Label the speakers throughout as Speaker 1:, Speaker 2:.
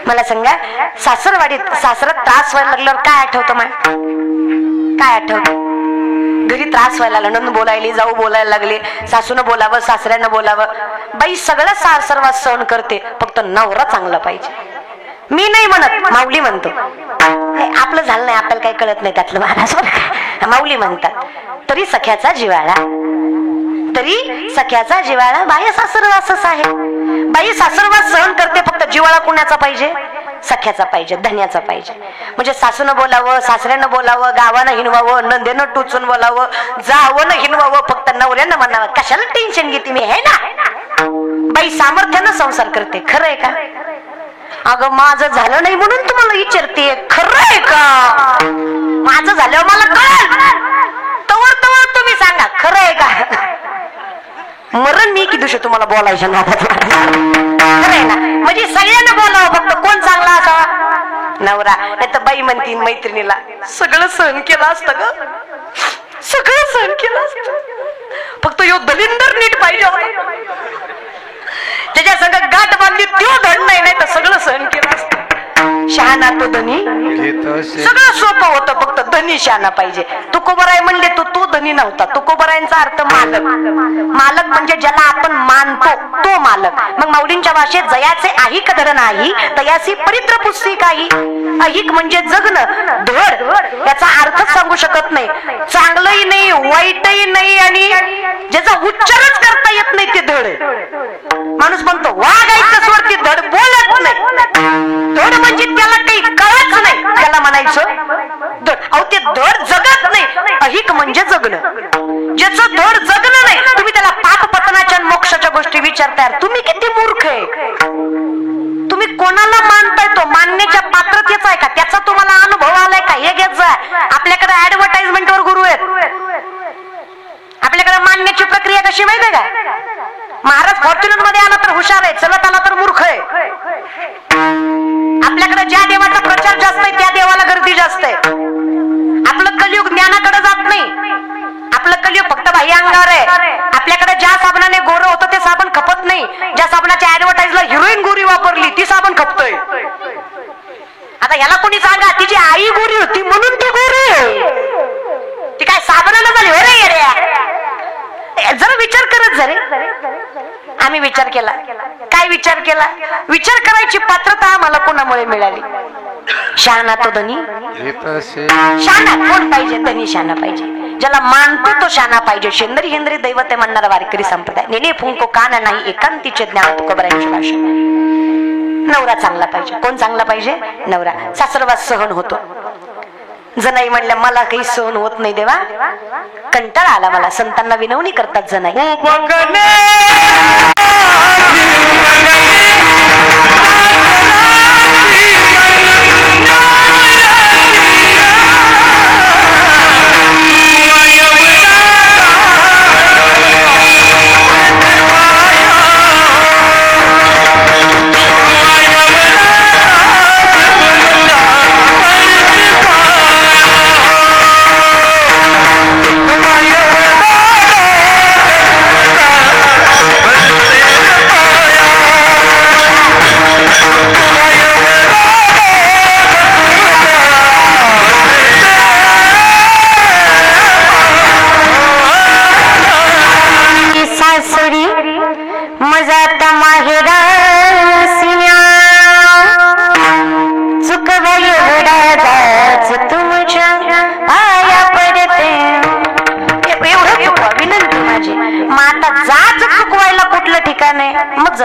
Speaker 1: मला सांगा, सासरवाडीत सासरात त्रास व्हायला लागल्यावर काय आठवतं? काय आठवतं? घरी त्रास व्हायला लागला, नंद बोलायली, जाऊ बोलायला लागले, सासून बोलावं, सासऱ्यानं बोलावं. बाई सगळं सासरवाद सहन करते, फक्त नवरा चांगला पाहिजे. मी नाही म्हणत, माऊली म्हणतो. आपलं झालं नाही, आपल्याला काही कळत नाही त्यातलं महाराज, माऊली म्हणतात. तरी सख्याचा जिव्हाळा, तरी सख्याचा जिव्हाळा. बाई सासरवासच आहे. बाई सासरवास सहन करते, फक्त जिव्हाळा कुणाचा पाहिजे? सख्याचा पाहिजे, धन्याचा पाहिजे. म्हणजे सासून बोलावं, सासऱ्यानं बोलावं, गावानं हिनवावं, नंदेनं टुचून बोलावं, जावं हिनवावं, फक्त नवऱ्यानं म्हणावं कशाला टेन्शन घेते मी, आहे ना. बाई सामर्थ्यानं संसार करते. खरं आहे का? अगं माझं झालं नाही म्हणून तुम्हाला विचारते, खरं आहे का? माझं झाल्यावर मला कळलं, तवर तवर तुम्ही सांगा खरं आहे का? मरण मी की दुसरं तुम्हाला बोलायचं ना. खरं आहे ना? म्हणजे सगळ्यांना बोलावं, फक्त कोण चांगला असावा? नवरा. नाही तर बाई म्हणती मैत्रिणीला, सगळं सहन केलं असतं ग, सगळं सहन केलं असतं, फक्त यो दलिंदर नीट पाहिजे होता, त्याच्या संग गाठ बांधली त्यो धड नाही, नाही तर सगळं सहन केलं असतं. शहाणा तो धनी, सगळं सोपं होतं, फक्त धनी शहाणा पाहिजे. तुकोबराय म्हणले तो धनी नव्हता. तुकोबरायांचा अर्थ मालक. मालक म्हणजे ज्याला आपण मानतो तो मालक. मग माऊलींच्या भाषेत जयाचे आहिक धड नाही, तयासी परित्र पुस्ती काही. अहिक म्हणजे जगणं, धड याचा अर्थच सांगू शकत नाही. चांगलंही नाही, वाईटही नाही, आणि ज्याचा उच्चारच करता येत नाही ते धड. माणूस म्हणतो वागायचं सोड, ती धड बोलत नाही. धड म्हणजे त्याला काही कळत नाही, त्याला म्हणायचं धड. अहो ते धड जगत नाही. अहिक म्हणजे जगणं. ज्याचं धड जगणं नाही, तुम्ही त्याला पाप पतनाच्या मोक्षाच्या गोष्टी विचारताय. तुम्ही किती मूर्ख आहे. तुम्ही कोणाला मानताय? तो मानण्याच्या पात्रतेचा आहे का? त्याचा तुम्हाला अनुभव आलाय का? हे घेत जा. आपल्याकडे ऍडव्हर्टाइजमेंटवर गुरु आहेत. आपल्याकडे मानण्याची प्रक्रिया कशी माहिती आहे का? महाराज फॉर्च्युनर मध्ये आला तर हुशार आहे, चलत आला तर मूर्ख आहे. आपल्याकडे ज्या देवाचा प्रचार जास्त आहे त्या देवाला गर्दी जास्त आहे. आपलं कलियुग ज्ञानाकडे जात नाही. आपलं कलियुग फक्त बाह्य अंगावर आहे. आपल्याकडे ज्या साबणाने गोरं होतं ते साबण खपत नाही. ज्या साबणाच्या ऍडव्हर्टाइजला हिरोईन गोरी वापरली ती साबण खपतोय. आता याला कोणी सांगा, तिची आई गोरी होती म्हणून ती गोरी, ती काय साबणाला झाली हो रे येड्या. जरा विचार करत जरे. आम्ही विचार केला. काय विचार केला? विचार करायची पात्रता आम्हाला कोणामुळे मिळाली? शहाणा तो धनी. शहाणा कोण पाहिजे? धनी शहाणा पाहिजे. ज्याला मानतो तो शहाणा पाहिजे. शेंदरी हेंद्री दैवत आहे म्हणणारा वारकरी संप्रदाय. नेने फुंको कान नाही, एकांतीचे ज्ञान तुकोबरायांची भाषा. नवरा चांगला पाहिजे. कोण चांगला पाहिजे? नवरा. सासरवाद सहन होतो. जनाई म्हणल्या मला काही सहन होत नाही देवा, कंटाळा आला मला. संतांना विनवणी करतात जनाई.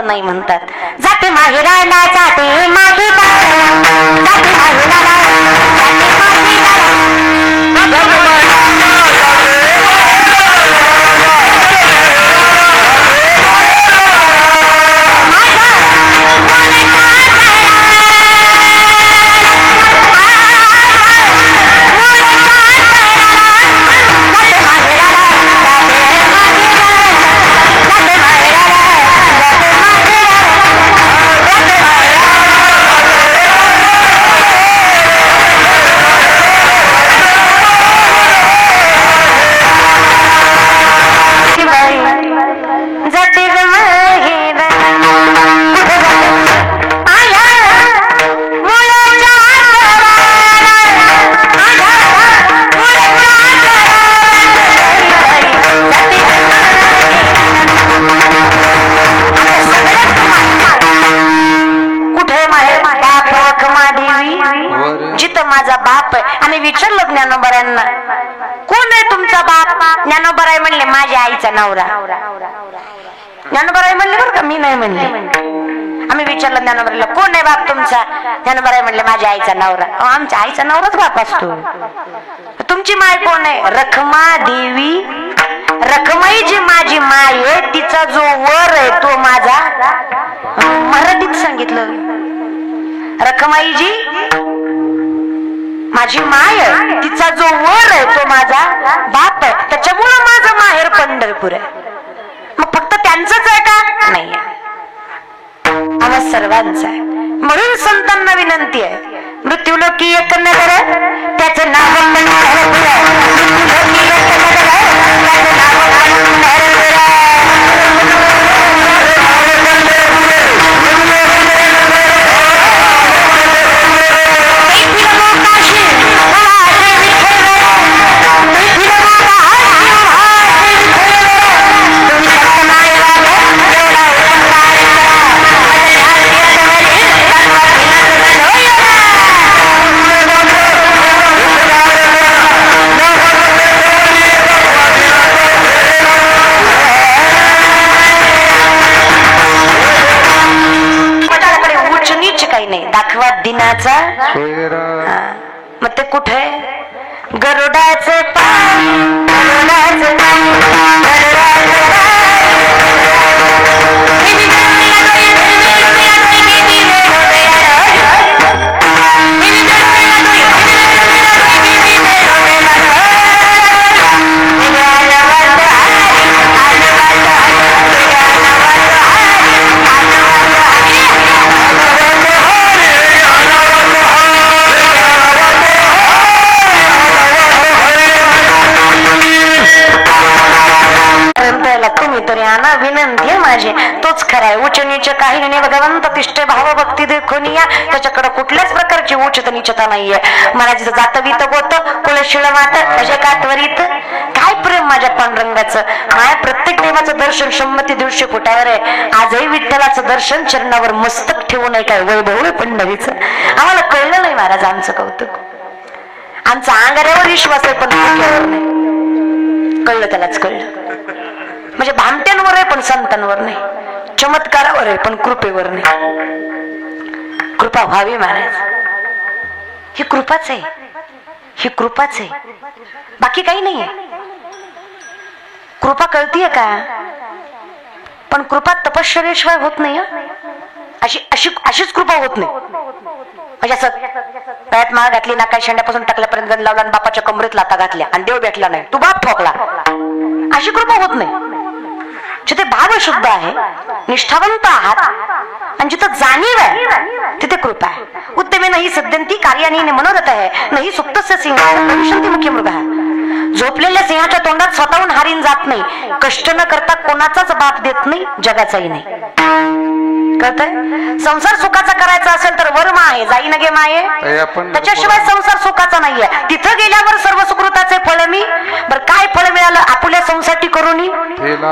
Speaker 1: नाही म्हणतात. जाते माहेराला, जाते माहेराला, जाते माहेराला, जिथं माझा बाप आहे. आणि विचारलं ज्ञानोबरांना, कोण आहे तुमचा बाप? ज्ञानोबराय म्हणले, माझ्या आईचा नवरा. ज्ञानोबराय म्हणले, बरं का, मी नाही म्हणले. आम्ही विचारलं ज्ञानोबराला, कोण आहे बाप तुमचा? ज्ञानोबराय म्हणले, माझ्या आईचा नवरा. आमच्या आईचा नवराच बाप असतो. तुमची माय कोण आहे? रखमा देवी. रखमाई जी माझी माय आहे, तिचा जो वर आहे तो माझा. मराठीत सांगितलं, रखमाई जी माझी माय आहे, तिचा जो वर आहे तो माझा बाप आहे. त्याच्यामुळं माझं माहेर पंढरपूर आहे. मग फक्त त्यांचंच आहे का? नाही, आम्हा सर्वांचा आहे. म्हणून संतांना विनंती आहे, मृत्यूलोकी एक नगर त्याचं नाव पंढरपूर आहे. मृत्यूलोकी एक नगर त्याचं नाव पंढरपूर आहे. दाखवा दिनाचा. मग ते कुठे? गरुडाचं पाय, गरुडाचं विनंती आहे माझी, तोच खरा आहे. उच्च नीच काही नाही, भगवंत तिष्ठे भाव भक्ती देखून या. त्याच्याकडे कुठल्याच प्रकारची उच्च नीचता नाहीये. मला जिथं जात वीत गोत कुलशिळ वाट अजे का त्वरित. काय प्रेम माझ्या पांडुरंगाचं. माझ्या प्रत्येक देवाचं दर्शन 100-150 फुटावर आहे. आजही विठ्ठलाचं दर्शन चरणावर मस्तक ठेवून आहे. काय वैभव आहे पंढरीचं. आम्हाला कळलं नाही महाराज आमचं कौतुक. आमचा अंगाऱ्यावर विश्वास आहे पण डोक्यावर नाही. कळलं त्यालाच कळलं. म्हणजे भामट्यांवर आहे पण संतांवर नाही. चमत्कारावर आहे पण कृपेवर नाही. कृपा व्हावी महाराज. ही कृपाच आहे, ही कृपाच आहे, बाकी काही नाहीये. कृपा कळतीये का? पण कृपा तपश्चर्याशिवाय होत नाही. अशीच कृपा होत नाही. म्हणजे असं पायात माळ घातली, नाका शेंड्यापासून टाकल्यापर्यंत गंध लावला आणि बापाच्या कमरेत लाता घातल्या आणि देव भेटला नाही, तू बाप ठोकला, अशी कृपा होत नाही. जिथे भाव शुद्ध आहे, निष्ठावंत आहात आणि जिथं जाणीव आहे तिथे कृपा आहे. उत्तमे नाही सद्यंती कार्याने मनोरथ आहे नाही सुप्तस्य सिंह भविष्यंती मुख्य मृग. झोपलेल्या सिंहाच्या तोंडात स्वतःहून हारीन जात नाही. कष्ट न करता कोणाचाच बाप देत नाही, जगाचाही नाही. कळतंय? संसार सुखाचा करायचा असेल तर वर्म आहे, जाई नगे माये, त्याच्याशिवाय संसार सुखाचा नाहीये. तिथं गेल्यावर सर्व सुकृताचे फळ मी. बर काय फळ मिळालं आपुल्या संसारटी करून?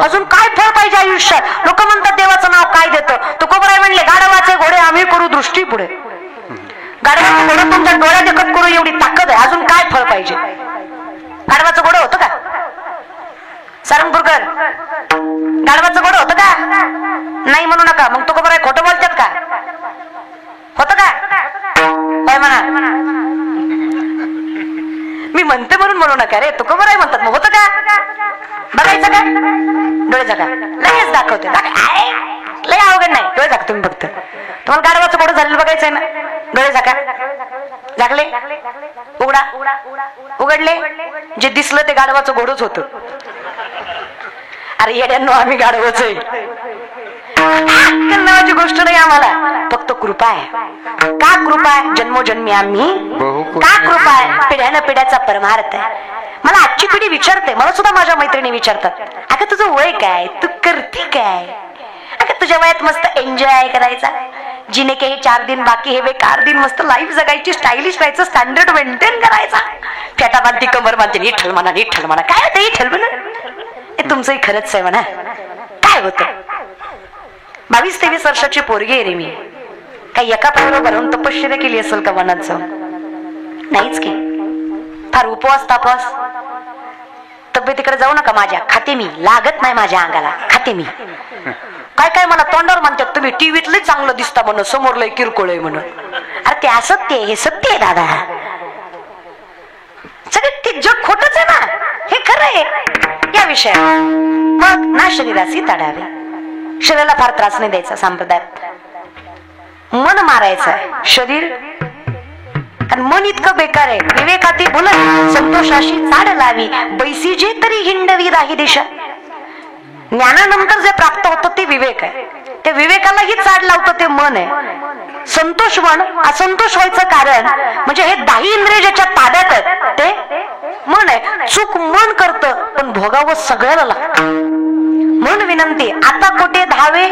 Speaker 1: अजून काय फळ पाहिजे आयुष्यात? लोक म्हणतात देवाचं नाव काय देतं. तुकोबराय म्हणले, गाढवाचे घोडे आम्ही करू दृष्टी पुढे. गाढवाचं घोडं तुमच्या डोळ्यात देखत करू एवढी ताकद आहे, अजून काय फळ पाहिजे? गाढवाचं घोडं होतं का सारंगपूरकर? गाढवाचं घोडं होतं का? नाही म्हणू नका. मग तुकोबराय खोटं बोलतात का? होतं का? काय म्हणा, मी म्हणते म्हणून म्हणू नका रे. तुकोबराय म्हणतात, मग होतं का? बघायचं का? डोळे जागा लगेच दाखवते. लय अवघड नाही, डोळे जागा. तुम्ही बघता तुम्हाला गाढवाचं घोडं झालेलं बघायचंय ना, डोळे जागा. जागले, उघडा, उघडले. जे दिसलं ते गाढवाचं घोडंच होतं. अरे येड्यांनो, आम्ही गाढवच आहे. नावाची गोष्ट नाही आम्हाला, फक्त कृपा आहे. का कृपा आहे? जन्मोजन्मी आम्ही का कृपा आहे? पिढ्यानं पिढ्याचा परमार्थ आहे. मला आजची पिढी विचारते, मला सुद्धा माझ्या मैत्रिणी विचारतात, अगं तुझं वय काय, तू करती काय? अगं तुझ्या वयात मस्त एन्जॉय करायचा, जिने के हे 4 दिन बाकी हे 4 दिन मस्त लाईफ जगायची, स्टायलिश राहायचं, स्टँडर्ड मेंटेन करायचा. फेटा बांधती, कमर बांधते, निठल म्हणा, निठल म्हणा. काय होतं निठल म्हणा? हे तुमचंही खरंच आहे म्हणा. काय होतं? 22-23 वर्षाची पोरगी आहे रे मी. काही एका पायावर भरून तपश्चर्या केली असेल का वनात जाऊन? नाहीच की. फार उपवास तापवास, तब्येतीकडे जाऊ नका माझ्या. खाते मी, लागत नाही माझ्या अंगाला, खाते मी. काय काय मला तोंडावर म्हणतात तुम्ही टीव्हीत लय चांगलं दिसता म्हणून, समोर लय किरकोळ आहे म्हणून. अरे ते असत्य आहे, हे सत्य आहे दादा. सगळं ते जग खोटच आहे ना, हे खरं आहे. या विषयात मग ना शरीराशी ताडावे, शरीराला फार त्रास नाही द्यायचा संप्रदायात. मन मारायचं आहे शरीर, कारण मन इतकं बेकार आहे. विवेकाती बोलत संतोषाशी चाड लावी, बैसी जे तरी हिंडवी राही दिशा. ज्ञानानंतर जे प्राप्त होतं ते विवेक आहे. ते विवेकालाही चाड लावतं ते मन आहे. संतोष मन, असंतोष व्हायचं कारण म्हणजे हे 10 इंद्रिय ज्याच्या ताब्यात आहेत ते मन आहे. चूक मन करतं पण भोगावं सगळ्याला लागतं. मन विनंती आता कोठे धावे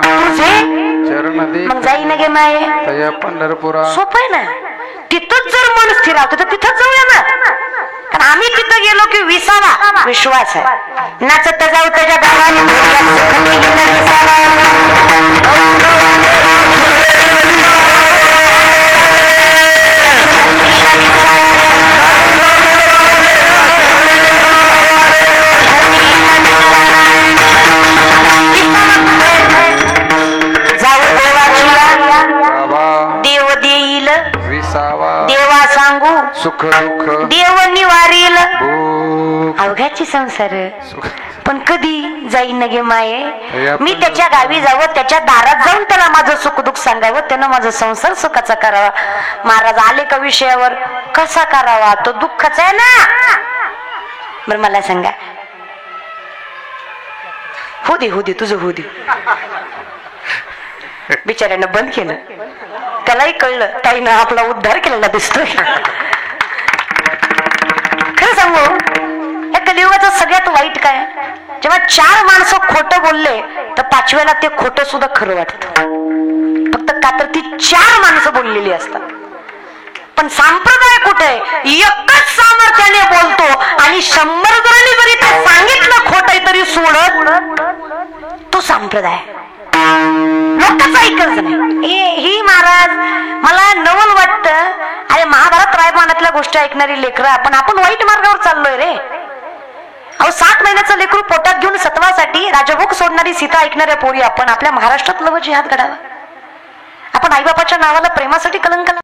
Speaker 1: तुझे मग जाई न गे माये पंढरपुरा. सोपं आहे ना, तिथंच जर मन स्थिरावतं तर तिथंच जाऊया ना. कारण आम्ही तिथं गेलो की विसावा विश्वास आहे. नाचत जाऊ त्याच्या गावाने देवा सांगू सुख दुःख देव निवारील अवघ्याची संसार. पण कधी जाईन न गे माये, मी त्याच्या गावी जावं, त्याच्या दारात जाऊन त्याला माझं सुख दुःख सांगावं, त्यानं माझा संसार सुखाचा करावा. महाराज आले का विषयावर, कसा करावा तो दुःखाचा आहे ना. बर मला सांगा, हो दे तुझं हो दे. बिचाऱ्यानं बंद केलं, त्यालाही कळलं ताईनं आपला उद्धार केलेला दिसतोय. खरं सांगू, या कलियुगाचं सगळ्यात वाईट काय, जेव्हा 4 माणसं खोटं बोलले तर 5व्याला ते खोटं सुद्धा खरं वाटतं. फक्त का तर ती 4 माणसं बोललेली असतात. पण संप्रदाय कुठे एकच सामर्थ्याने बोलतो आणि 100 जणांनी जरी ते सांगितलं खोटं तरी सोडत तो संप्रदाय. लोकच ऐकायचं नाही. ही महाराज मला नवल वाटतं. अरे महाभारत रामायणातल्या गोष्टी ऐकणारी लेकरं आपण वाईट मार्गावर चाललोय रे. अहो 7 महिन्याचं लेकरू पोटात घेऊन सत्वासाठी राजभोग सोडणारी सीता ऐकणाऱ्या पोरी आपण आपल्या महाराष्ट्रात लव जिहाद घडावा. आपण आईबापाच्या नावाला प्रेमासाठी कलंक